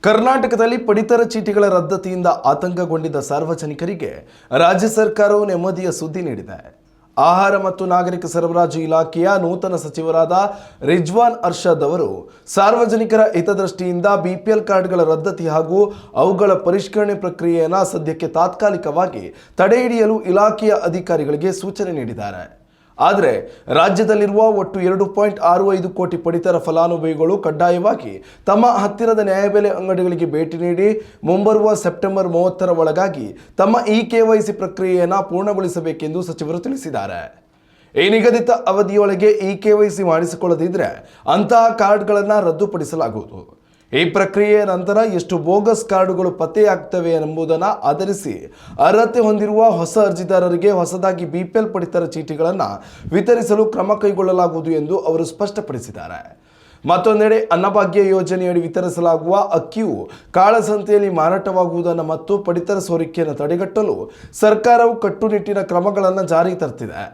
ಕರ್ನಾಟಕದಲ್ಲಿ ಪಡಿತರ ಚೀಟಿಗಳ ರದ್ದತಿಯಿಂದ ಆತಂಕಗೊಂಡಿದ್ದ ಸಾರ್ವಜನಿಕರಿಗೆ ರಾಜ್ಯ ಸರ್ಕಾರವು ನೆಮ್ಮದಿಯ ಸುದ್ದಿ ನೀಡಿದೆ. ಆಹಾರ ಮತ್ತು ನಾಗರಿಕ ಸರಬರಾಜು ಇಲಾಖೆಯ ನೂತನ ಸಚಿವರಾದ ರಿಜ್ವಾನ್ ಅರ್ಷದ್ ಅವರು ಸಾರ್ವಜನಿಕರ ಹಿತದೃಷ್ಟಿಯಿಂದ ಬಿಪಿಎಲ್ ಕಾರ್ಡ್ಗಳ ರದ್ದತಿ ಹಾಗೂ ಅವುಗಳ ಪರಿಷ್ಕರಣೆ ಪ್ರಕ್ರಿಯೆಯನ್ನು ಸದ್ಯಕ್ಕೆ ತಾತ್ಕಾಲಿಕವಾಗಿ ತಡೆಹಿಡಿಯಲು ಇಲಾಖೆಯ ಅಧಿಕಾರಿಗಳಿಗೆ ಸೂಚನೆ ನೀಡಿದ್ದಾರೆ. ಆದರೆ ರಾಜ್ಯದಲ್ಲಿರುವ ಒಟ್ಟು 2.65 ಕೋಟಿ ಪಡಿತರ ಫಲಾನುಭವಿಗಳು ಕಡ್ಡಾಯವಾಗಿ ತಮ್ಮ ಹತ್ತಿರದ ನ್ಯಾಯಬೆಲೆ ಅಂಗಡಿಗಳಿಗೆ ಭೇಟಿ ನೀಡಿ ಮುಂಬರುವ ಸೆಪ್ಟೆಂಬರ್ 30ರ ಒಳಗಾಗಿ ತಮ್ಮ ಇ-KYC ಪ್ರಕ್ರಿಯೆಯನ್ನು ಪೂರ್ಣಗೊಳಿಸಬೇಕೆಂದು ಸಚಿವರು ತಿಳಿಸಿದ್ದಾರೆ. ಈ ನಿಗದಿತ ಅವಧಿಯೊಳಗೆ ಇ-KYC ಮಾಡಿಸಿಕೊಳ್ಳದಿದ್ದರೆ ಅಂತಹ ಕಾರ್ಡ್ಗಳನ್ನು ರದ್ದುಪಡಿಸಲಾಗುವುದು. ಈ ಪ್ರಕ್ರಿಯೆಯ ನಂತರ ಎಷ್ಟು ಬೋಗಸ್ ಕಾರ್ಡುಗಳು ಪತ್ತೆಯಾಗ್ತವೆ ಎಂಬುದನ್ನು ಆಧರಿಸಿ ಅರ್ಹತೆ ಹೊಂದಿರುವ ಹೊಸ ಅರ್ಜಿದಾರರಿಗೆ ಹೊಸದಾಗಿ ಬಿಪಿಎಲ್ ಪಡಿತರ ಚೀಟಿಗಳನ್ನು ವಿತರಿಸಲು ಕ್ರಮ ಕೈಗೊಳ್ಳಲಾಗುವುದು ಎಂದು ಅವರು ಸ್ಪಷ್ಟಪಡಿಸಿದ್ದಾರೆ. ಮತ್ತೊಂದೆಡೆ ಅನ್ನಭಾಗ್ಯ ಯೋಜನೆಯಡಿ ವಿತರಿಸಲಾಗುವ ಅಕ್ಕಿಯು ಕಾಳಸಂತೆಯಲ್ಲಿ ಮಾರಾಟವಾಗುವುದನ್ನು ಮತ್ತು ಪಡಿತರ ಸೋರಿಕೆಯನ್ನು ತಡೆಗಟ್ಟಲು ಸರ್ಕಾರವು ಕಟ್ಟುನಿಟ್ಟಿನ ಕ್ರಮಗಳನ್ನು ಜಾರಿಗೆ ತರುತ್ತಿದೆ.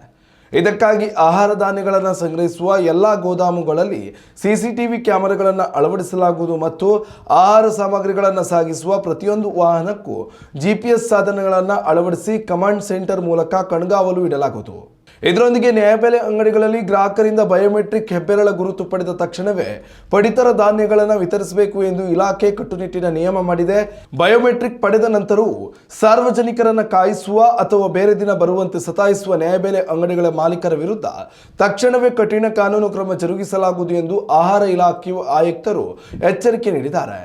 ಇದಕ್ಕಾಗಿ ಆಹಾರ ಧಾನ್ಯಗಳನ್ನು ಸಂಗ್ರಹಿಸುವ ಎಲ್ಲ ಗೋದಾಮುಗಳಲ್ಲಿ CCTV ಕ್ಯಾಮೆರಾಗಳನ್ನು ಅಳವಡಿಸಲಾಗುವುದು ಮತ್ತು ಆಹಾರ ಸಾಮಗ್ರಿಗಳನ್ನು ಸಾಗಿಸುವ ಪ್ರತಿಯೊಂದು ವಾಹನಕ್ಕೂ GPS ಸಾಧನಗಳನ್ನು ಅಳವಡಿಸಿ ಕಮಾಂಡ್ ಸೆಂಟರ್ ಮೂಲಕ ಕಣ್ಗಾವಲು ಇಡಲಾಗುವುದು. ಇದರೊಂದಿಗೆ ನ್ಯಾಯಬೆಲೆ ಅಂಗಡಿಗಳಲ್ಲಿ ಗ್ರಾಹಕರಿಂದ ಬಯೋಮೆಟ್ರಿಕ್ ಹೆಬ್ಬೆರಳ ಗುರುತು ಪಡೆದ ತಕ್ಷಣವೇ ಪಡಿತರ ಧಾನ್ಯಗಳನ್ನು ವಿತರಿಸಬೇಕು ಎಂದು ಇಲಾಖೆ ಕಟ್ಟುನಿಟ್ಟಿನ ನಿಯಮ ಮಾಡಿದೆ. ಬಯೋಮೆಟ್ರಿಕ್ ಪಡೆದ ನಂತರವೂ ಸಾರ್ವಜನಿಕರನ್ನು ಕಾಯಿಸುವ ಅಥವಾ ಬೇರೆ ದಿನ ಬರುವಂತೆ ಸತಾಯಿಸುವ ನ್ಯಾಯಬೆಲೆ ಅಂಗಡಿಗಳ ಮಾಲೀಕರ ವಿರುದ್ಧ ತಕ್ಷಣವೇ ಕಠಿಣ ಕಾನೂನು ಕ್ರಮ ಜರುಗಿಸಲಾಗುವುದು ಎಂದು ಆಹಾರ ಇಲಾಖೆಯ ಆಯುಕ್ತರು ಎಚ್ಚರಿಕೆ ನೀಡಿದ್ದಾರೆ.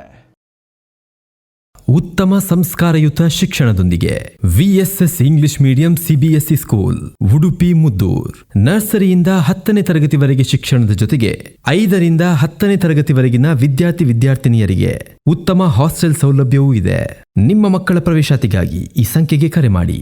ಉತ್ತಮ ಸಂಸ್ಕಾರಯುತ ಶಿಕ್ಷಣದೊಂದಿಗೆ VSS English medium CBSE school Udupi Muddur. ನರ್ಸರಿಯಿಂದ 10ನೇ ತರಗತಿವರೆಗೆ ಶಿಕ್ಷಣದ ಜೊತೆಗೆ 5ರಿಂದ 10ನೇ ತರಗತಿವರೆಗಿನ ವಿದ್ಯಾರ್ಥಿನಿಯರಿಗೆ ಉತ್ತಮ ಹಾಸ್ಟೆಲ್ ಸೌಲಭ್ಯವೂ ಇದೆ. ನಿಮ್ಮ ಮಕ್ಕಳ ಪ್ರವೇಶಾತಿಗಾಗಿ ಈ ಸಂಖ್ಯೆಗೆ ಕರೆ ಮಾಡಿ.